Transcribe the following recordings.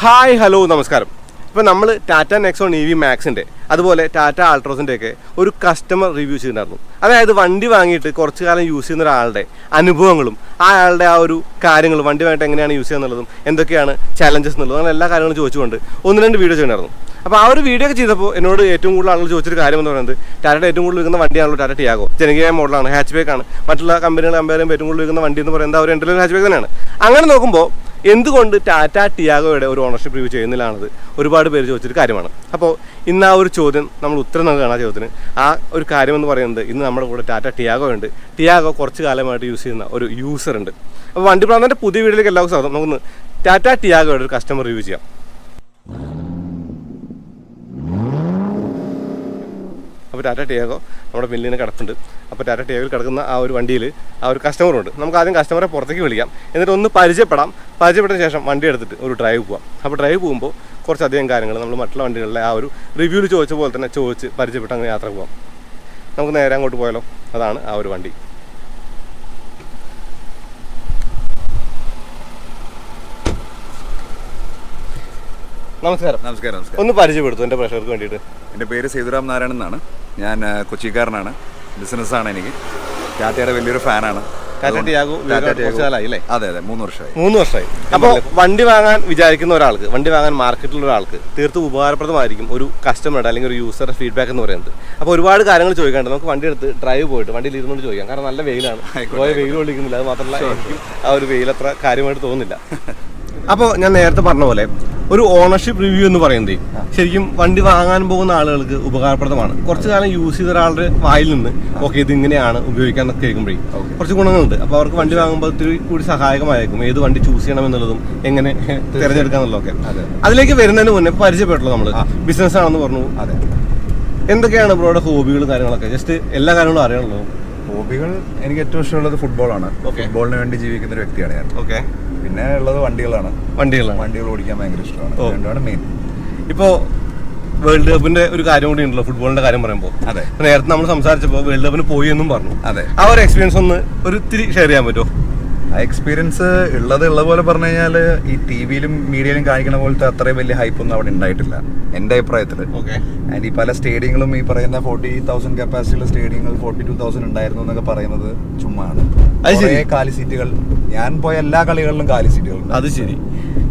Hi hello നമസ്കാരം. ഇപ്പോൾ നമ്മൾ ടാറ്റ നെക്സോൺ EV മാക്സിൻ്റെ അതുപോലെ ടാറ്റ ആൾട്രോസിൻ്റെ ഒക്കെ ഒരു കസ്റ്റമർ റിവ്യൂ ചെയ്തിട്ടുണ്ടായിരുന്നു. അതായത് വണ്ടി വാങ്ങിയിട്ട് കുറച്ച് കാലം യൂസ് ചെയ്യുന്ന ഒരാളുടെ അനുഭവങ്ങളും അയാളുടെ ആ ഒരു കാര്യങ്ങളും വണ്ടി വാങ്ങിയിട്ട് എങ്ങനെയാണ് യൂസ് ചെയ്യുന്നുള്ളതും എന്തൊക്കെയാണ് ചാലഞ്ചസ് എന്നുള്ളതും അങ്ങനെ എല്ലാ കാര്യങ്ങളും ചോദിച്ചുകൊണ്ട് 1-2 വീഡിയോ ചെയ്തിട്ടുണ്ടായിരുന്നു. അപ്പോൾ ആ ഒരു വീഡിയോ ഒക്കെ ചെയ്തപ്പോൾ എന്നോട് ഏറ്റവും കൂടുതൽ ആളുകൾ ചോദിച്ചൊരു കാര്യം എന്ന് പറയുന്നത് ടാറ്റയുടെ ഏറ്റവും കൂടുതൽ വിൽക്കുന്ന വണ്ടിയാണല്ലോ ടാറ്റ ടിയാഗോ. ജനകീയ മോഡലാണ്, ഹാച്ച്ബാക്ക് ആണ്. മറ്റുള്ള കമ്പനികൾ കമ്പയർ ചെയ്യുമ്പോൾ ഏറ്റവും കൂടുതൽ വിൽക്കുന്ന വണ്ടി എന്ന് പറയുന്നത് അവർ എൻ്റെ ഹാച്ച്ബാക്ക് തന്നെയാണ്. അങ്ങനെ നോക്കുമ്പോൾ എന്തുകൊണ്ട് ടാറ്റ ടിയാഗോയുടെ ഒരു ഓണർഷിപ്പ് റിവ്യൂ ചെയ്യുന്നില്ലാണത് ഒരുപാട് പേര് ചോദിച്ചൊരു കാര്യമാണ്. അപ്പോൾ ഇന്ന് ആ ഒരു ചോദ്യം നമ്മൾ ഉത്തരം നൽകുകയാണ്. ആ ചോദ്യത്തിന് ആ ഒരു കാര്യമെന്ന് പറയുന്നത് ഇന്ന് നമ്മുടെ കൂടെ ടാറ്റ ടിയാഗോ ഉണ്ട്. ടിയാഗോ കുറച്ച് കാലമായിട്ട് യൂസ് ചെയ്യുന്ന ഒരു യൂസർ ഉണ്ട്. അപ്പോൾ വണ്ടിപ്രാന്തൻ്റെ പുതിയ വീഡിയോയിലേക്ക് എല്ലാവർക്കും സ്വാഗതം. നമുക്കൊന്ന് ടാറ്റ ടിയാഗോയുടെ ഒരു കസ്റ്റമർ റിവ്യൂ ചെയ്യാം. അപ്പോൾ ടാറ്റ ടിയാഗോ നമ്മുടെ മില്ലിന് കിടപ്പുണ്ട്. അപ്പോൾ ടാറ്റ ടിയാഗോയിൽ കിടക്കുന്ന ആ ഒരു വണ്ടിയിൽ ആ ഒരു കസ്റ്റമറുണ്ട്. നമുക്ക് ആദ്യം കസ്റ്റമറെ പുറത്തേക്ക് വിളിക്കാം, എന്നിട്ട് ഒന്ന് പരിചയപ്പെട്ടതിന് ശേഷം വണ്ടി എടുത്തിട്ട് ഒരു ഡ്രൈവ് പോകാം. അപ്പോൾ ഡ്രൈവ് പോകുമ്പോൾ കുറച്ചധികം കാര്യങ്ങൾ നമ്മൾ മറ്റുള്ള വണ്ടികളിലെ ആ ഒരു റിവ്യൂവിൽ ചോദിച്ച പോലെ തന്നെ ചോദിച്ച് പരിചയപ്പെട്ട് അങ്ങനെ യാത്ര പോകാം. നമുക്ക് നേരെ അങ്ങോട്ട് പോയാലോ. അതാണ് ആ ഒരു വണ്ടി. നമസ്കാരം. നമസ്കാരം. ഒന്ന് പരിചയപ്പെടുത്തു എൻ്റെ പ്രേക്ഷകർക്ക് വേണ്ടിയിട്ട്. എൻ്റെ പേര് സേതുറാം നാരായണൻ എന്നാണ്. ഞാൻ കൊച്ചിക്കാരനാണ്. ബിസിനസ്സാണ്. എനിക്ക് ടാറ്റയുടെ വലിയൊരു ഫാനാണ്. ടാറ്റ ടിയാഗോ അതെ 3 വർഷമായി. അപ്പോൾ വണ്ടി വാങ്ങാൻ വിചാരിക്കുന്ന ഒരാൾക്ക്, വണ്ടി വാങ്ങാൻ മാർക്കറ്റിലുള്ള ഒരാൾക്ക് തീർത്തും ഉപകാരപ്രദമായിരിക്കും ഒരു കസ്റ്റമറുടെ അല്ലെങ്കിൽ ഒരു യൂസറുടെ ഫീഡ്ബാക്ക് എന്ന് പറയുന്നത്. അപ്പോൾ ഒരുപാട് കാര്യങ്ങൾ ചോദിക്കാണ്ട് നമുക്ക് വണ്ടി എടുത്ത് ഡ്രൈവ് പോയിട്ട് വണ്ടിയിൽ ഇരുന്നുകൊണ്ട് ചോദിക്കാം. കാരണം നല്ല വെയിലാണ്, വെയിൽ കൊള്ളിക്കുന്നില്ല. അത് മാത്രമല്ല എനിക്കും ആ ഒരു വെയിൽ അത്ര കാര്യമായിട്ട് തോന്നുന്നില്ല. അപ്പോൾ ഞാൻ നേരത്തെ പറഞ്ഞ പോലെ ഒരു ഓണർഷിപ്പ് റിവ്യൂ എന്ന് പറയുന്നത് ശരിക്കും വണ്ടി വാങ്ങാൻ പോകുന്ന ആളുകൾക്ക് ഉപകാരപ്രദമാണ്. കുറച്ച് കാലം യൂസ് ചെയ്ത ഒരാളുടെ വായിൽ നിന്ന് ഓക്കെ ഇത് ഇങ്ങനെയാണ് ഉപയോഗിക്കാന്നൊക്കെ കേൾക്കുമ്പോഴേ കുറച്ച് ഗുണങ്ങളുണ്ട്. അപ്പോൾ അവർക്ക് വണ്ടി വാങ്ങുമ്പോൾ ഒത്തിരി കൂടി സഹായകമായിരിക്കും ഏത് വണ്ടി ചൂസ് ചെയ്യണം എന്നുള്ളതും എങ്ങനെ തിരഞ്ഞെടുക്കാന്നുള്ളതൊക്കെ. അതിലേക്ക് വരുന്നതിന് മുന്നേ പരിചയപ്പെട്ടുള്ളൂ. നമ്മൾ ബിസിനസ് ആണെന്ന് പറഞ്ഞു. അതെ. എന്തൊക്കെയാണ് ബ്രോയുടെ ഹോബികളും കാര്യങ്ങളൊക്കെ? ജസ്റ്റ് എല്ലാ കാര്യങ്ങളും അറിയണല്ലോ. ഹോബികൾ എനിക്ക് ഏറ്റവും ഇഷ്ടമുള്ളത് ഫുട്ബോളാണ്. ഫുട്ബോളിന് വേണ്ടി ജീവിക്കുന്ന ഒരു വ്യക്തിയാണ് ഞാൻ. ഓക്കെ. പിന്നെ ഉള്ളത് വണ്ടികൾ ഓടിക്കാൻ ഭയങ്കര ഇഷ്ടമാണ്. രണ്ടാണ് മെയിൻ. ഇപ്പോൾ വേൾഡ് കപ്പിന്റെ ഒരു കാര്യം കൂടി ഉണ്ടല്ലോ, ഫുട്ബോളിന്റെ കാര്യം പറയുമ്പോൾ. അതെ. നേരത്തെ നമ്മൾ സംസാരിച്ചപ്പോൾ വേൾഡ് കപ്പിന് പോയി എന്നും പറഞ്ഞു. അതെ. ആ ഒരു എക്സ്പീരിയൻസ് ഒന്ന് ഒരു ഇത്തിരി ഷെയർ ചെയ്യാൻ പറ്റുമോ? ആ എക്സ്പീരിയൻസ് ഉള്ള പോലെ പറഞ്ഞു കഴിഞ്ഞാൽ ഈ ടിവിയിലും മീഡിയയിലും കാണിക്കുന്ന പോലത്തെ അത്രയും വലിയ ഹൈപ്പൊന്നും അവിടെ ഉണ്ടായിട്ടില്ല എൻ്റെ അഭിപ്രായത്തിൽ. ആൻഡ് ഈ പല സ്റ്റേഡിയങ്ങളും ഈ പറയുന്ന 40,000 കപ്പാസിറ്റിയുള്ള സ്റ്റേഡിയങ്ങൾ 42,000 ഉണ്ടായിരുന്നു എന്നൊക്കെ പറയുന്നത് ചുമ്മാണ്. കാലി സീറ്റുകൾ, ഞാൻ പോയ എല്ലാ കളികളിലും കാലി സീറ്റുകളുണ്ട്. അത് ശരി.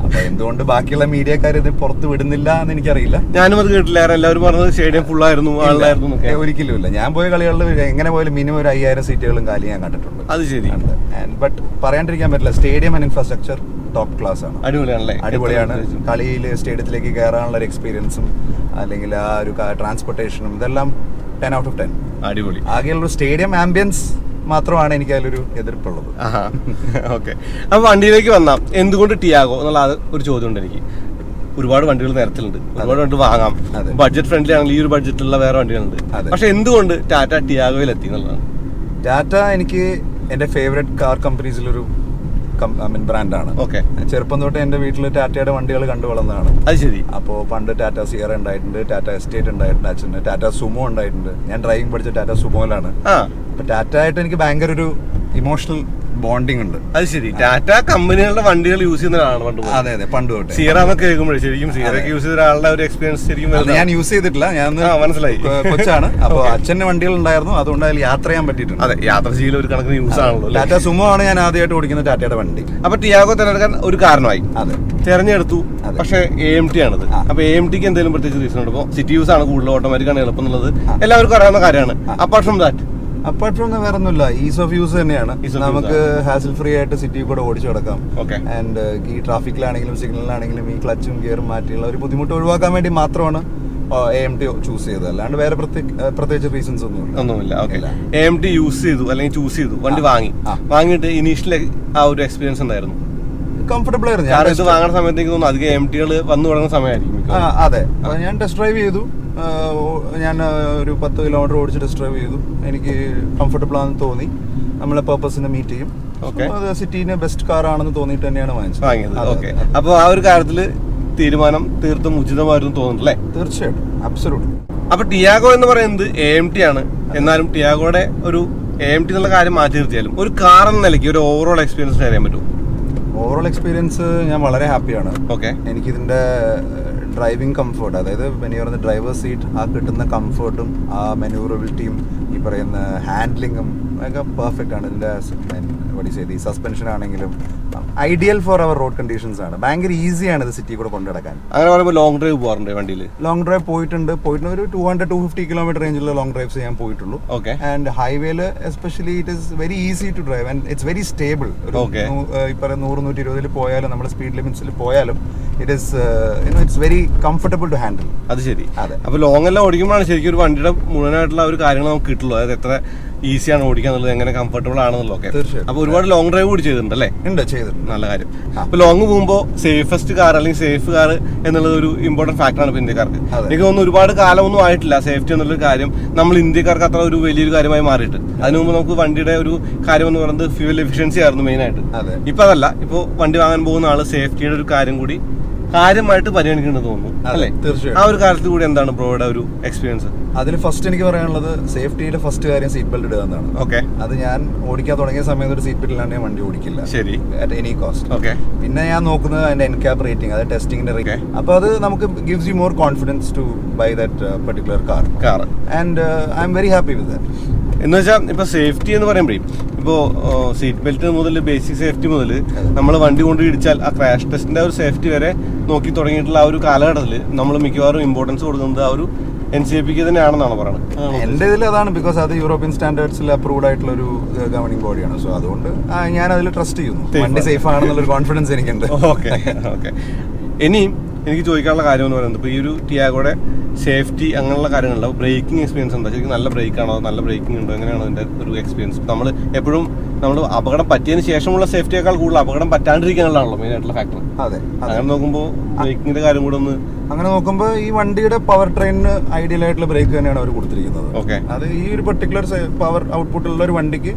അപ്പൊ എന്തുകൊണ്ട് ബാക്കിയുള്ള മീഡിയക്കാർ ഇത് പുറത്ത് വിടുന്നില്ല എന്ന് എനിക്കറിയില്ല. ഞാനും അത് കേട്ടില്ല. എല്ലാവരും പറഞ്ഞത് സ്റ്റേഡിയം ഫുള്ളായിരുന്നു, ആളായിരുന്നു. ഒരിക്കലും ഇല്ല. ഞാൻ പോയ കളികളിൽ എങ്ങനെ പോയാലും മിനിമം ഒരു 5,000 സീറ്റുകളും കാലി ഞാൻ കണ്ടിട്ടുണ്ട്. അത് ശരി. ബട്ട് പറയാണ്ടിരിക്കാൻ പറ്റില്ല, stadium and infrastructure top class ആണ്. അടിപൊളിയാണ്. കളിയിൽ സ്റ്റേഡിയത്തിലേക്ക് കയറാനുള്ള ഒരു എക്സ്പീരിയൻസും അല്ലെങ്കിൽ ആ ഒരു ട്രാൻസ്പോർട്ടേഷനും ഇതെല്ലാം 10 out of 10. അടിപൊളി. ആകെയുള്ള സ്റ്റേഡിയം ആംബിയൻസ് മാത്രമാണ് എനിക്ക് അതിലൊരു എതിർപ്പുള്ളത്. ഓക്കെ. അപ്പോൾ വണ്ടിയിലേക്ക് വന്നാം. എന്തുകൊണ്ട് ടിയാഗോ എന്നുള്ള ഒരു ചോദ്യം ഉണ്ട് എനിക്ക്. ഒരുപാട് വണ്ടികൾ നേരത്തിലുണ്ട്, ഒരുപാട് വണ്ടി വാങ്ങാം. ബഡ്ജറ്റ് ഫ്രണ്ട്ലി ആണെങ്കിൽ ഈ ഒരു ബഡ്ജറ്റിലുള്ള വേറെ വണ്ടികളുണ്ട്. പക്ഷെ എന്തുകൊണ്ട് ടാറ്റ ടിയാഗോയിൽ എത്തി എന്നുള്ളതാണ്. ടാറ്റ എനിക്ക് എൻ്റെ ഫേവറേറ്റ് കാർ കമ്പനീസിലൊരു ബ്രാൻഡാണ്. ഓക്കെ. ചെറുപ്പം തൊട്ട് എൻ്റെ വീട്ടിൽ ടാറ്റയുടെ വണ്ടികൾ കണ്ടു വളർന്നതാണ്. അത് ശരി. അപ്പോൾ പണ്ട് ടാറ്റ സിയറ ഉണ്ടായിട്ടുണ്ട്, ടാറ്റ എസ്റ്റേറ്റ് ഉണ്ടായിട്ടുണ്ട്, അച്ഛന് ടാറ്റ സുമോ ഉണ്ടായിട്ടുണ്ട്. ഞാൻ ഡ്രൈവിംഗ് പഠിച്ച ടാറ്റ സുമോയിലാണ്. അപ്പൊ ടാറ്റ ആയിട്ട് എനിക്ക് ഭയങ്കര ഒരു ഇമോഷണൽ ബോണ്ടിങ് ഉണ്ട്. അത് ശരി. ടാറ്റ കമ്പനികളുടെ വണ്ടികൾ യൂസ് ചെയ്യുന്നതാണ് പണ്ട്. അതെ അതെ, പണ്ട് തൊട്ട്. സിയറ എന്നൊക്കെ കേൾക്കുമ്പോഴേ ശരിക്കും സിയറൊക്കെ യൂസ് ചെയ്ത ഒരാളുടെ ഒരു എക്സ്പീരിയൻസ് ശരിക്കും ഞാൻ യൂസ് ചെയ്തിട്ടില്ല. ഞാൻ മനസ്സിലായി, കൊച്ചാണ്. അപ്പോൾ അച്ഛന്റെ വണ്ടികൾ ഉണ്ടായിരുന്നു, അതുകൊണ്ട് അതിൽ യാത്ര ചെയ്യാൻ പറ്റിയിട്ടുണ്ട്. അതെ, യാത്ര ചെയ്യൽ ഒരു കണക്കിന് യൂസ് ആണല്ലോ. ടാറ്റ സുമോ ആണ് ഞാൻ ആദ്യമായിട്ട് ഓടിക്കുന്ന ടാറ്റയുടെ വണ്ടി. അപ്പൊ ടിയാഗോ തിരഞ്ഞെടുക്കാൻ ഒരു കാരണമായി. അതെ, തെരഞ്ഞെടുത്തു. പക്ഷേ AMT ആണത്. അപ്പൊ AMTക്ക് എന്തെങ്കിലും പ്രത്യേകിച്ച് റീസൺ ഉണ്ട്? ഇപ്പോൾ സിറ്റി യൂസ് ആണ് കൂടുതൽ, ഓട്ടോമാറ്റിക് ആണ് എളുപ്പം എന്നുള്ളത് എല്ലാവർക്കും അറിയാവുന്ന കാര്യമാണ്. അപ്പാർട്ട് ഫ്രം വേറെ ഒന്നുമില്ല, ഈസ് ഓഫ് യൂസ് തന്നെയാണ്. നമുക്ക് ഹാസിൽ ഫ്രീ ആയിട്ട് സിറ്റി കൂടെ ഓടിച്ചു കിടക്കാം. ആൻഡ് ഈ ട്രാഫിക്കിലാണെങ്കിലും സിഗ്നലിലാണെങ്കിലും ഈ ക്ലച്ചും ഗിയറും മാറ്റിയുള്ള ഒരു ബുദ്ധിമുട്ട് ഒഴിവാക്കാൻ വേണ്ടി മാത്രമാണ് AMT ചൂസ് ചെയ്തത്. അല്ലാണ്ട് വേറെ പ്രത്യേകിച്ച് റീസൺസ് ഒന്നുമില്ല. AMT യൂസ് ചെയ്തു അല്ലെങ്കിൽ ചൂസ് ചെയ്തു, വണ്ടി വാങ്ങിയിട്ട് ഇനീഷ്യലി ആ ഒരു എക്സ്പീരിയൻസ് ഉണ്ടായിരുന്നു? കംഫർട്ടബിൾ ആയിരുന്നു. ഞാൻ ഇത് വാങ്ങുന്ന സമയത്തേക്ക് തോന്നുന്നു അധികം AMTകൾ വന്നു തുടങ്ങുന്ന സമയമായിരിക്കും. അതെ, ഞാൻ ടെസ്റ്റ് ഡ്രൈവ് ചെയ്തു. ഞാൻ ഒരു 10 കിലോമീറ്റർ ഓടിച്ച് ടെസ്റ്റ് ഡ്രൈവ് ചെയ്തു. എനിക്ക് കംഫർട്ടബിൾ ആണെന്ന് തോന്നി. നമ്മളെ പർപ്പസിനെ മീറ്റ് ചെയ്യും. സിറ്റിന് ബെസ്റ്റ് കാർ ആണെന്ന് തോന്നിയിട്ട് തന്നെയാണ് വാങ്ങിയത്. അപ്പോൾ ആ ഒരു കാര്യത്തിൽ തീരുമാനം തീർത്തും ഉചിതമായിരുന്നു തോന്നുന്നു. തീർച്ചയായിട്ടും, അബ്സല്യൂട്ട്ലി. അപ്പൊ ടിയാഗോ എന്ന് പറയുന്നത് AMT ആണ്. എന്നാലും ടിയാഗോയുടെ ഒരു AMT എന്നുള്ള കാര്യം മാറ്റി നിർത്തിയാലും ഒരു കാർ എന്ന നിലയ്ക്ക് ഒരു ഓവറോൾ എക്സ്പീരിയൻസ് ഷെയർ ചെയ്യാൻ പറ്റും? ഓവറോൾ എക്സ്പീരിയൻസ് ഞാൻ വളരെ ഹാപ്പിയാണ്. ഓക്കെ, എനിക്കിതിൻ്റെ ഡ്രൈവിംഗ് കംഫർട്ട്, അതായത് വെനിയർ ഡ്രൈവർ സീറ്റ്, ആ കിട്ടുന്ന കംഫർട്ടും ആ മെനൂറബിലിറ്റിയും ഈ പറയുന്ന ഹാൻഡ്ലിങ്ങും ഒക്കെ പെർഫെക്റ്റ് ആണ്. ഇതിൻ്റെ സസ്പെൻഷൻ ആണെങ്കിലും ideal for our road conditions ആണ്. ഭയങ്കര ഈസിയാണ് ഇത് സിറ്റി കൂടെ കൊണ്ടുനടക്കാൻ. അങ്ങനെ പറയുമ്പോൾ ലോങ് ഡ്രൈവ് പോകാറുണ്ട് വണ്ടിയിൽ? ലോങ് ഡ്രൈവ് പോയിട്ടുണ്ട് ഒരു 200-250 കിലോമീറ്റർ റേഞ്ചിലുള്ള ലോങ് ഡ്രൈവ്സ് ഞാൻ പോയിട്ടുള്ളൂ. ഓക്കെ. ആൻഡ് ഹൈവേയിൽ especially it is very easy to drive and it's very stable. ഈ പറയുന്ന 100-120 പോയാലും നമ്മുടെ സ്പീഡ് ലിമിറ്റ്സിൽ പോയാലും it's very comfortable to handle. അത് ശരി. അപ്പോൾ ലോങ് എല്ലാം ഓടിക്കുമ്പോഴാണ് ശരിക്കും ഒരു വണ്ടിയുടെ മുഴുവനായിട്ടുള്ള ഒരു കാര്യങ്ങൾ നമുക്ക് കിട്ടുള്ളൂ. അതായത് എത്ര ഈസിയാണ് ഓടിക്കുക എന്നുള്ളത്, എങ്ങനെ കംഫർട്ടബിൾ ആണെന്നുള്ളതൊക്കെ. അപ്പോൾ ഒരുപാട് ലോങ് ഡ്രൈവ് കൂടി ചെയ്തിട്ടുണ്ടല്ലേ? ചെയ്തിട്ടുണ്ട്. നല്ല കാര്യം. അപ്പോൾ ലോങ് പോകുമ്പോൾ സേഫസ്റ്റ് കാർ അല്ലെങ്കിൽ സേഫ് കാർ എന്നുള്ളത് ഒരു ഇമ്പോർട്ടൻറ്റ് ഫാക്ടറാണ് ഇപ്പോൾ ഇന്ത്യക്കാർക്ക്. എനിക്ക് തോന്നുന്നു ഒരുപാട് കാലമൊന്നും ആയിട്ടില്ല സേഫ്റ്റി എന്നുള്ളൊരു കാര്യം നമ്മൾ ഇന്ത്യക്കാർക്ക് അത്ര ഒരു വലിയൊരു കാര്യമായി മാറിയിട്ട്. അതിനു മുമ്പ് നമുക്ക് വണ്ടിയുടെ ഒരു കാര്യം എന്ന് പറയുന്നത് ഫ്യൂവൽ എഫിഷ്യൻസി ആയിരുന്നു മെയിനായിട്ട്. ഇപ്പം അതല്ല. ഇപ്പോൾ വണ്ടി വാങ്ങാൻ പോകുന്ന ആൾ സേഫ്റ്റിയുടെ ഒരു കാര്യം കൂടി കാര്യമായിട്ട് പരിഗണിക്കേണ്ടത് തോന്നുന്നു അല്ലേ? തീർച്ചയായും. ആ ഒരു കാര്യത്തിൽ കൂടി എന്താണ് ബ്രോയുടെ ഒരു എക്സ്പീരിയൻസ്? അതിൽ ഫസ്റ്റ് എനിക്ക് പറയാനുള്ളത് സേഫ്റ്റിയുടെ ഫസ്റ്റ് കാര്യം സീറ്റ് ബെൽറ്റ് ഇടുക എന്നാണ്. ഓക്കെ. അത് ഞാൻ ഓടിക്കാൻ തുടങ്ങിയ സമയത്ത് ഒരു സീറ്റ് ബെൽറ്റ് ഇല്ലാണ്ട് ഞാൻ വണ്ടി ഓടിക്കില്ല. ശരി. At any cost. ഓക്കെ. പിന്നെ ഞാൻ നോക്കുന്നത് അതിന്റെ എൻക്യാപ് റേറ്റിംഗ്, അത് ടെസ്റ്റിംഗിന്റെ റേറ്റിംഗ്. അപ്പോൾ അത് നമുക്ക് gives you more confidence to buy that particular car. And I'm very happy with that. എന്ന് വെച്ചാൽ ഇപ്പോൾ സേഫ്റ്റി എന്ന് പറയുമ്പോഴേ ഇപ്പോൾ സീറ്റ് ബെൽറ്റ് മുതൽ ബേസിക് സേഫ്റ്റി മുതൽ നമ്മൾ വണ്ടി കൊണ്ട് ഇടിച്ചാൽ ആ ക്രാഷ് ടെസ്റ്റിൻ്റെ ഒരു സേഫ്റ്റി വരെ നോക്കി തുടങ്ങിയിട്ടുള്ള ആ ഒരു കാലഘട്ടത്തിൽ നമ്മൾ മിക്കവാറും ഇമ്പോർട്ടൻസ് കൊടുക്കുന്നത് ആ ഒരു NCAPക്ക് തന്നെയാണെന്നാണ് പറയുന്നത്. എൻ്റെ ഇതിൽ അതാണ്. ബിക്കോസ് അത് യൂറോപ്യൻ സ്റ്റാൻഡേർഡ്സിൽ അപ്രൂവ്ഡ് ആയിട്ടുള്ള ഒരു ഗവർണിംഗ് ബോഡിയാണ്. സോ അതുകൊണ്ട് ഞാൻ അതിൽ ട്രസ്റ്റ് ചെയ്യുന്നു. വണ്ടി സേഫ് ആണെന്നുള്ളൊരു കോൺഫിഡൻസ് എനിക്കുണ്ട്. ഓക്കെ. ഇനിയും എനിക്ക് ചോദിക്കാനുള്ള കാര്യം എന്ന് പറയുന്നത് ഇപ്പോൾ ഈ ഒരു ടിയാഗോയുടെ സേഫ്റ്റി അങ്ങനെയുള്ള കാര്യങ്ങളുണ്ട്. ബ്രേക്കിംഗ് എക്സ്പീരിയൻസ് ഉണ്ടോ? ശരിക്കും നല്ല ബ്രേക്കാണോ, നല്ല ബ്രേക്കിംഗ് ഉണ്ടോ, എങ്ങനെയാണോ അതിൻ്റെ ഒരു എക്സ്പീരിയൻസ്? നമ്മൾ എപ്പോഴും അപകടം പറ്റിയതിന് ശേഷമുള്ള സേഫ്റ്റിയേക്കാൾ കൂടുതൽ അപകടം പറ്റാണ്ടിരിക്കാനുള്ളതാണല്ലോ മെയിൻ ആയിട്ടുള്ള ഫാക്ടർ. അതെ. അങ്ങനെ നോക്കുമ്പോൾ ബ്രേക്കിങ്ങിന്റെ കാര്യം കൂടെ ഒന്ന് അങ്ങനെ നോക്കുമ്പോൾ ഈ വണ്ടിയുടെ പവർ ട്രെയിനിന് ഐഡിയൽ ആയിട്ടുള്ള ബ്രേക്ക് തന്നെയാണ് അവർ കൊടുത്തിരിക്കുന്നത്. ഓക്കെ. അത് ഈ ഒരു പെർട്ടിക്കുലർ പവർ ഔട്ട്പുട്ടുള്ള ഒരു വണ്ടിക്ക്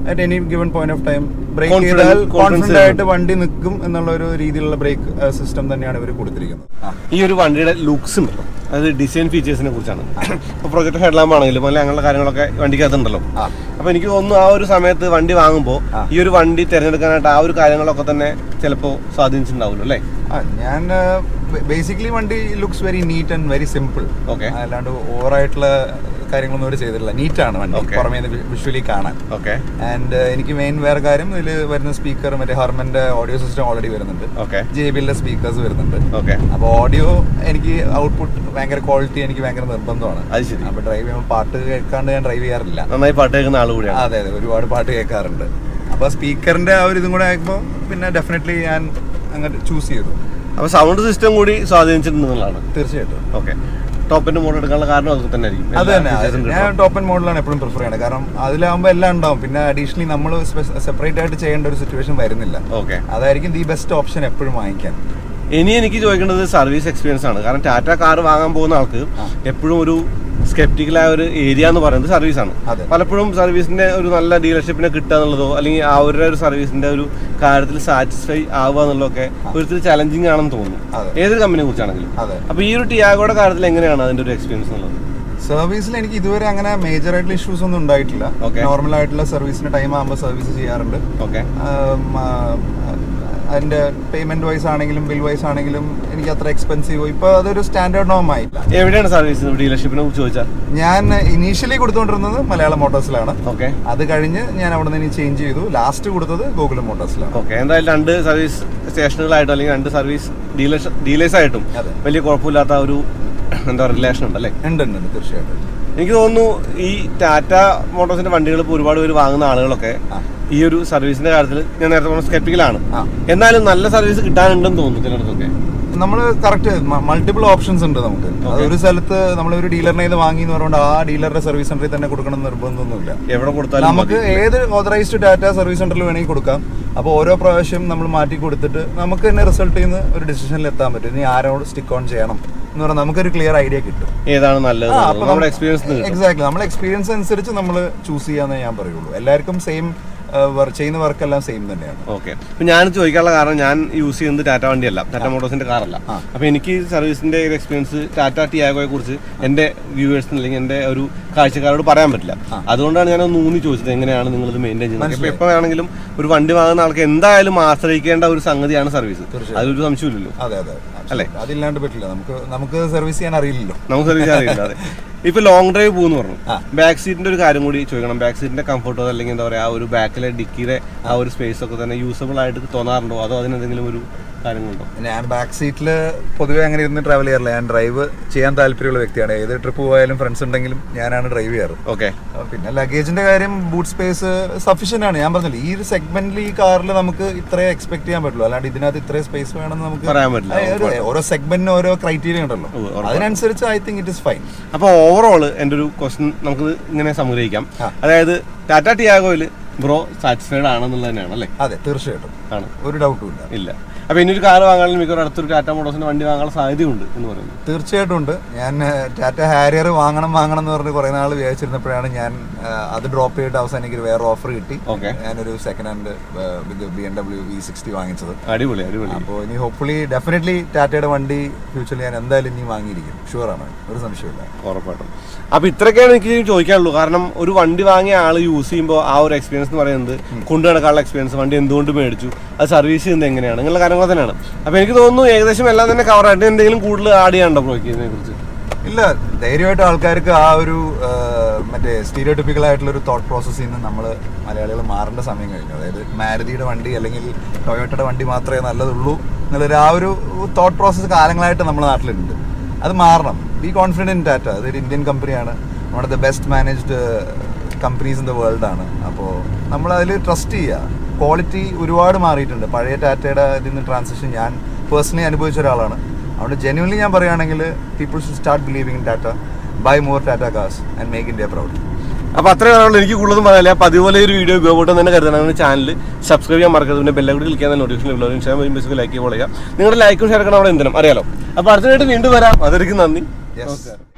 at any given point of time brake ചെയ്താൽ കോൺഫിഡന്റ് ആയിട്ട് വണ്ടി നിൽക്കും എന്നുള്ള ഒരു രീതിയിലുള്ള ബ്രേക്ക് സിസ്റ്റം തന്നെയാണ് ഇവർ കൊടുത്തിരിക്കുന്നത്. ഈ ഒരു വണ്ടിയുടെ ലുക്സ് ഉണ്ടല്ലോ, അത് ഡിസൈൻ ഫീച്ചേഴ്സിനെ കുറിച്ചാണ്. ഇപ്പോൾ പ്രൊജക്ട് ഹെഡ്ലാമ്പ് ആണെങ്കിലും അല്ലെങ്കിൽ അങ്ങനെയുള്ള കാര്യങ്ങളൊക്കെ വണ്ടിക്കകത്തുണ്ടല്ലോ. അപ്പോൾ എനിക്ക് തോന്നുന്നു ആ ഒരു സമയത്ത് വണ്ടി വാങ്ങുമ്പോൾ ഈ ഒരു വണ്ടി തിരഞ്ഞെടുക്കാനായിട്ട് ആ ഒരു കാര്യങ്ങളൊക്കെ തന്നെ ചിലപ്പോൾ സ്വാധീനിച്ചിട്ടുണ്ടാവുമല്ലോ അല്ലേ? ഞാൻ ബേസിക്കലി വണ്ടി looks very neat and very simple. Okay. അല്ലാണ്ട് ഓവറായിട്ടുള്ള കാര്യങ്ങളൊന്നും അവർ ചെയ്തിട്ടില്ല. നീറ്റാണ് വണ്ടി പുറമേ വിഷ്വലി കാണാൻ. ഓക്കെ. ആൻഡ് എനിക്ക് മെയിൻ വേറെ കാര്യം ഇതിൽ വരുന്ന സ്പീക്കർ മറ്റേ ഹർമന്റെ ഓഡിയോ സിസ്റ്റം ഓൾറെഡി വരുന്നുണ്ട്. JBLന്റെ സ്പീക്കേഴ്സ് വരുന്നുണ്ട്. അപ്പോൾ ഓഡിയോ എനിക്ക് ഔട്ട്പുട്ട് ഭയങ്കര ക്വാളിറ്റി എനിക്ക് ഭയങ്കര നിർബന്ധമാണ്. അപ്പോൾ ഡ്രൈവ് ചെയ്യുമ്പോൾ പാട്ട് കേൾക്കാണ്ട് ഞാൻ ഡ്രൈവ് ചെയ്യാറില്ല. നന്നായി പാട്ട് കേൾക്കുന്ന ആൾ കൂടിയാണ്. അതെ, ഒരുപാട് പാട്ട് കേൾക്കാറുണ്ട്. അപ്പോൾ സ്പീക്കറിന്റെ ആ ഒരു ഇതും കൂടെ ആകുമ്പോൾ പിന്നെ ഡെഫിനറ്റ്ലി ഞാൻ അങ്ങനെ ചൂസ് ചെയ്തു. അപ്പോൾ സൗണ്ട് സിസ്റ്റം കൂടി സ്വാധീനിച്ചിട്ടുണ്ടെന്നുള്ളതാണ്. തീർച്ചയായിട്ടും. ഓക്കെ. ടോപ്പ് എൻഡ് മോഡൽ എടുക്കാനുള്ള കാരണം അത് തന്നെ ആയിരിക്കും. അത് തന്നെ. ഞാൻ ടോപ്പ് എൻഡ് മോഡലാണ് എപ്പോഴും പ്രിഫർ ചെയ്യുന്നത്. കാരണം അതിലാകുമ്പോൾ എല്ലാം ഉണ്ടാവും. പിന്നെ അഡീഷണലി നമ്മൾ സെപ്പറേറ്റ് ആയിട്ട് ചെയ്യേണ്ട ഒരു സിറ്റുവേഷൻ വരുന്നില്ല. ഓക്കെ. അതായിരിക്കും ദി ബെസ്റ്റ് ഓപ്ഷൻ എപ്പോഴും വാങ്ങിക്കാൻ. ഇനി എനിക്ക് ചോദിക്കേണ്ടത് സർവീസ് എക്സ്പീരിയൻസ് ആണ്. കാരണം ടാറ്റ കാർ വാങ്ങാൻ പോകുന്ന ആൾക്ക് എപ്പോഴും ഒരു സ്കെപ്റ്റിക്കലായ ഒരു ഏരിയ എന്ന് പറയുന്നത് സർവീസാണ്. പലപ്പോഴും സർവീസിന്റെ ഒരു നല്ല ഡീലർഷിപ്പിനെ കിട്ടുക എന്നുള്ളതോ അല്ലെങ്കിൽ അവരുടെ ഒരു സർവീസിന്റെ ഒരു കാര്യത്തിൽ സാറ്റിസ്ഫൈ ആവുക എന്നുള്ളതൊക്കെ ഒരിക്കലും ചലഞ്ചിങ് ആണെന്ന് തോന്നുന്നു, ഏതൊരു കമ്പനിയെ കുറിച്ചാണെങ്കിലും. അപ്പോൾ ഈ ഒരു ടിയാഗോയുടെ കാര്യത്തിൽ എങ്ങനെയാണ് അതിന്റെ ഒരു എക്സ്പീരിയൻസ് എന്നുള്ളത്? സർവീസിൽ എനിക്ക് ഇതുവരെ അങ്ങനെ മേജർ ആയിട്ടുള്ള ഇഷ്യൂസ് ഒന്നും ഉണ്ടായിട്ടില്ല. നോർമൽ ആയിട്ടുള്ള സർവീസിന്റെ ടൈം ആകുമ്പോൾ സർവീസ് ചെയ്യാറുണ്ട്. ഓക്കെ. അതിന്റെ പേയ്മെന്റ് വൈസ് ആണെങ്കിലും ബിൽ വൈസ് ആണെങ്കിലും എനിക്ക് അത്ര എക്സ്പെൻസീവ് ഇപ്പൊ അതൊരു സ്റ്റാൻഡേർഡ് നോം ആയില്ല. എവിടെയാണ് സർവീസ് ഡീലർഷിപ്പിനെ കുറിച്ച് ചോദിച്ചാൽ? ഞാൻ ഇനീഷ്യലി കൊടുത്തുകൊണ്ടിരുന്നത് മലയാളം മോട്ടോഴ്സിലാണ്. ഓക്കെ. അത് കഴിഞ്ഞ് ഞാൻ അവിടെ നിന്ന് ചേഞ്ച് ചെയ്തു. ലാസ്റ്റ് കൊടുത്തത് ഗോകുലം മോട്ടോഴ്സിലാണ്. ഓക്കെ. എന്തായാലും രണ്ട് സർവീസ് സ്റ്റേഷനുകളായിട്ടും അല്ലെങ്കിൽ രണ്ട് സർവീസ് ഡീലേഴ്സ് ആയിട്ടും വലിയ കുഴപ്പമില്ലാത്ത ഒരു എന്താ പറയുക റിലേഷൻ ഉണ്ടല്ലേ? ഉണ്ട്. തീർച്ചയായിട്ടും. എനിക്ക് തോന്നുന്നു ഈ ടാറ്റ മോട്ടോഴ്സിന്റെ വണ്ടികൾ ഇപ്പോൾ ഒരുപാട് പേര് വാങ്ങുന്ന ആളുകളൊക്കെ ഈ ഒരു സർവീസിന്റെ കാര്യത്തിൽ ഞാൻ നേരത്തെ പറഞ്ഞ സ്കെപ്റ്റിക്കലാണ്. എന്നാലും നല്ല സർവീസ് കിട്ടാനുണ്ടെന്ന് തോന്നുന്നു ചിലയിടത്തൊക്കെ. നമ്മൾ കറക്റ്റ് മൾട്ടിപ്പിൾ ഓപ്ഷൻസ് ഉണ്ട് നമുക്ക്. ഒരു സ്ഥലത്ത് നമ്മളൊരു ഡീലറിനെ ഇത് വാങ്ങി എന്ന് പറഞ്ഞുകൊണ്ട് ആ ഡീലറുടെ സർവീസ് സെന്ററിൽ തന്നെ കൊടുക്കണം എന്ന് നിർബന്ധമൊന്നുമില്ല. എവിടെ കൊടുത്താലും നമുക്ക് ഏത് ഓതറൈസ്ഡ് ടാറ്റ സർവീസ് സെന്ററിൽ വേണമെങ്കിൽ കൊടുക്കാം. അപ്പോൾ ഓരോ പ്രാവശ്യം നമ്മൾ മാറ്റി കൊടുത്തിട്ട് നമുക്ക് തന്നെ റിസൾട്ട് ചെയ്യുന്ന ഒരു ഡിസിഷനിൽ എത്താൻ പറ്റും. ഇനി ആരോട് സ്റ്റിക്ക് ഓൺ ചെയ്യണം എന്ന് പറഞ്ഞാൽ നമുക്കൊരു ക്ലിയർ ഐഡിയ കിട്ടും ഏതാണ് നല്ലത്. എക്സാക്ട്ലി നമ്മുടെ എക്സ്പീരിയൻസ് അനുസരിച്ച് നമ്മൾ ചൂസ് ചെയ്യാന്നേ ഞാൻ പറയുള്ളൂ. എല്ലാവർക്കും സെയിം ചെയ്യുന്ന വർക്കെല്ലാം സെയിം തന്നെയാണ്. ഓക്കെ. അപ്പം ഞാൻ ചോദിക്കാനുള്ള കാരണം ഞാൻ യൂസ് ചെയ്യുന്നത് ടാറ്റ വണ്ടിയല്ല, ടാറ്റ മോട്ടോഴ്സിന്റെ കാറല്ല. അപ്പോൾ എനിക്ക് സർവീസിന്റെ എക്സ്പീരിയൻസ് ടാറ്റ ടിയാഗോയെ കുറിച്ച് എൻ്റെ വ്യൂവേഴ്സിന് അല്ലെങ്കിൽ എൻ്റെ ഒരു കാഴ്ചക്കാരോട് പറയാൻ പറ്റില്ല. അതുകൊണ്ടാണ് ഞാൻ ഒന്ന് ഊന്നി ചോദിച്ചത് എങ്ങനെയാണ് നിങ്ങൾ ഇത് മെയിൻറ്റെയിൻ ചെയ്യുന്നത്. ഇപ്പൊ എപ്പോൾ വേണമെങ്കിലും ഒരു വണ്ടി വാങ്ങുന്ന ആൾക്ക് എന്തായാലും ആശ്രയിക്കേണ്ട ഒരു സംഗതിയാണ് സർവീസ്. അതൊരു സംശയമില്ലല്ലോ. അല്ലേ? അതില്ലാണ്ട് പറ്റില്ല. നമുക്ക് സർവീസ് ചെയ്യാൻ അറിയില്ലല്ലോ. നമുക്ക് സർവീസ് ചെയ്യാൻ അറിയില്ല. അതെ. ഇപ്പൊ ലോങ് ഡ്രൈവ് പോകുന്നു പറഞ്ഞു. ബാക്ക് സീറ്റിന്റെ ഒരു കാര്യം കൂടി ചോദിക്കണം. ബാക്ക് സീറ്റിന്റെ കംഫർട്ടോ അല്ലെങ്കിൽ എന്താ പറയാ, ആ ഒരു ബാക്കിലെ ഡിക്കിയുടെ ആ ഒരു സ്പേസ് ഒക്കെ തന്നെ യൂസബിൾ ആയിട്ട് തോന്നാറുണ്ടോ, അതോ അതിനെന്തെങ്കിലും ഒരു കാര്യങ്ങളുണ്ടോ? ഞാൻ ബാക്ക് സീറ്റിൽ പൊതുവെ അങ്ങനെ ഇരുന്ന് ട്രാവൽ ചെയ്യാറില്ല. ഞാൻ ഡ്രൈവ് ചെയ്യാൻ താല്പര്യമുള്ള വ്യക്തിയാണ്. ഏത് ട്രിപ്പ് പോയാലും ഫ്രണ്ട്സ് ഉണ്ടെങ്കിലും ഞാനാണ് ഡ്രൈവ് ചെയ്യാറ്. ഓക്കെ. പിന്നെ ലഗേജിന്റെ കാര്യം ബൂട്ട് സ്പേസ് സഫീഷ്യന്റ് ആണ്. ഞാൻ പറഞ്ഞില്ല, ഈ ഒരു സെഗ്മെന്റിൽ ഈ കാറിൽ നമുക്ക് ഇത്രേ എക്സ്പെക്ട് ചെയ്യാൻ പറ്റുള്ളൂ. അല്ലാണ്ട് ഇതിനകത്ത് ഇത്രയും സ്പേസ് വേണമെന്ന് നമുക്ക് പറയാൻ പറ്റില്ല. ഓരോ സെഗ്മെന്റിന് ഓരോ ക്രൈറ്റീരിയ ഉണ്ടല്ലോ, അതിനനുസരിച്ച് I think it is fine. അപ്പൊ ഓവറോൾ എൻ്റെ ഒരു ക്വസ്റ്റ്യൻ നമുക്ക് ഇങ്ങനെ സംഗ്രഹിക്കാം. അതായത് ടാറ്റ ടിയാഗോയിൽ ബ്രോ സാറ്റിസ്ഫൈഡ് ആണെന്നുള്ളത് തന്നെയാണ് അല്ലേ? അതെ, തീർച്ചയായിട്ടും ആണ്, ഒരു ഡൗട്ടും ഇല്ല. അപ്പൊ ഇനി ഒരു കാർ വാങ്ങാനും മിക്കവാറും അടുത്തൊരു ടാറ്റ മോട്ടോഴ്സിന്റെ വണ്ടി വാങ്ങാനുള്ള സാധ്യതയുണ്ട് എന്ന് പറയുന്നത്. തീർച്ചയായിട്ടും ഉണ്ട്. ഞാൻ ടാറ്റ ഹാരിയർ വാങ്ങണം എന്ന് പറഞ്ഞ് കുറെ നാൾ വിചാരിച്ചിരുന്നപ്പോഴാണ് ഞാൻ അത് ഡ്രോപ്പ് ചെയ്തിട്ട് അവസാനം എനിക്ക് വേറെ ഓഫർ കിട്ടി. ഞാനൊരു സെക്കൻഡ് ഹാൻഡ് BMW V60 വാങ്ങിച്ചത്. അടിപൊളി. അപ്പോൾ ഇനി ഹോപ്പ്ഫുള്ളി ഡെഫിനറ്റ്ലി ടാറ്റയുടെ വണ്ടി ഫ്യൂച്ചറിൽ ഞാൻ എന്തായാലും ഇനി വാങ്ങിയിരിക്കും. ഷുവറാണ്, ഒരു സംശയമില്ല. ഉറപ്പായിട്ടും. അപ്പൊ ഇത്രയൊക്കെയാണ് എനിക്ക് ചോദിക്കാനുള്ളൂ. കാരണം ഒരു വണ്ടി വാങ്ങിയ ആൾ യൂസ് ചെയ്യുമ്പോൾ ആ ഒരു എക്സ്പീരിയൻസ് എന്ന് പറയുന്നത് കൊണ്ടു നടക്കാനുള്ള എക്സ്പീരിയൻസ്, വണ്ടി എന്തുകൊണ്ട് മേടിച്ചു, അത് സർവീസ് ചെയ്യുന്നത് എങ്ങനെയാണ്, ഇങ്ങനെയുള്ള കാര്യങ്ങൾ തന്നെയാണ്. അപ്പൊ എനിക്ക് തോന്നുന്നു ഏകദേശം എല്ലാം തന്നെ കവർ ആയിട്ട് എന്തെങ്കിലും കൂടുതൽ ആഡ് ചെയ്യാനുണ്ടോ ബ്രോയ്ക്ക് ഇതിനെ കുറിച്ച്? ഇല്ല, ധൈര്യമായിട്ട് ആൾക്കാർക്ക് ആ ഒരു മറ്റേ സ്റ്റീരിയോടിപ്പിക്കൽ ആയിട്ടുള്ള ഒരു തോട്ട് പ്രോസസ്സിൽ നിന്ന് നമ്മൾ മലയാളികൾ മാറേണ്ട സമയം കഴിഞ്ഞു. അതായത് മാരുതിയുടെ വണ്ടി അല്ലെങ്കിൽ ടൊയോട്ടയുടെ വണ്ടി മാത്രമേ നല്ലതുള്ളൂ എന്നുള്ളൊരു ആ ഒരു തോട്ട് പ്രോസസ്സ് കാലങ്ങളായിട്ട് നമ്മുടെ നാട്ടിലുണ്ട്. അത് മാറണം. Be confident in Tata. അതൊരു ഇന്ത്യൻ കമ്പനിയാണ്, one of the best managed companies in the world ആണ്. അപ്പോൾ നമ്മൾ അതിൽ ട്രസ്റ്റ് ചെയ്യുക. ക്വാളിറ്റി ഒരുപാട് മാറിയിട്ടുണ്ട്. പഴയ ടാറ്റയുടെ ഇതിൽ നിന്ന് ട്രാൻസിഷൻ ഞാൻ പേഴ്സണലി അനുഭവിച്ച ഒരാളാണ്. അതുകൊണ്ട് ജെന്യുവൻലി ഞാൻ പറയുകയാണെങ്കിൽ people should start believing in Tata, buy more Tata cars and make India proud. അപ്പോൾ അത്രയും കാര്യങ്ങൾ എനിക്ക് കൂടുതലും പറയാനില്ല. അപ്പോൾ അതുപോലെ ഒരു വീഡിയോ ഉപയോഗപ്പെട്ടു തന്നെ കരുതണം. ചാനൽ സബ്സ്ക്രൈബ് ചെയ്യാൻ മറക്കരുത്. പിന്നെ ബെല്ലൈക്കൺ ക്ലിക്ക് ചെയ്യാൻ നോട്ടിഫിക്കേഷൻ ഇൻസ്റ്റാഗ്രാം ലൈക്ക് ചെയ്യുക. നിങ്ങളുടെ ലൈക്കും ഷെയർ ഒക്കെ നമ്മുടെ എന്തിനും അറിയാലോ. അപ്പോൾ അടുത്തതായിട്ട് വീണ്ടും വരാം. അതൊരിക്കും നന്ദി. നമസ്കാരം.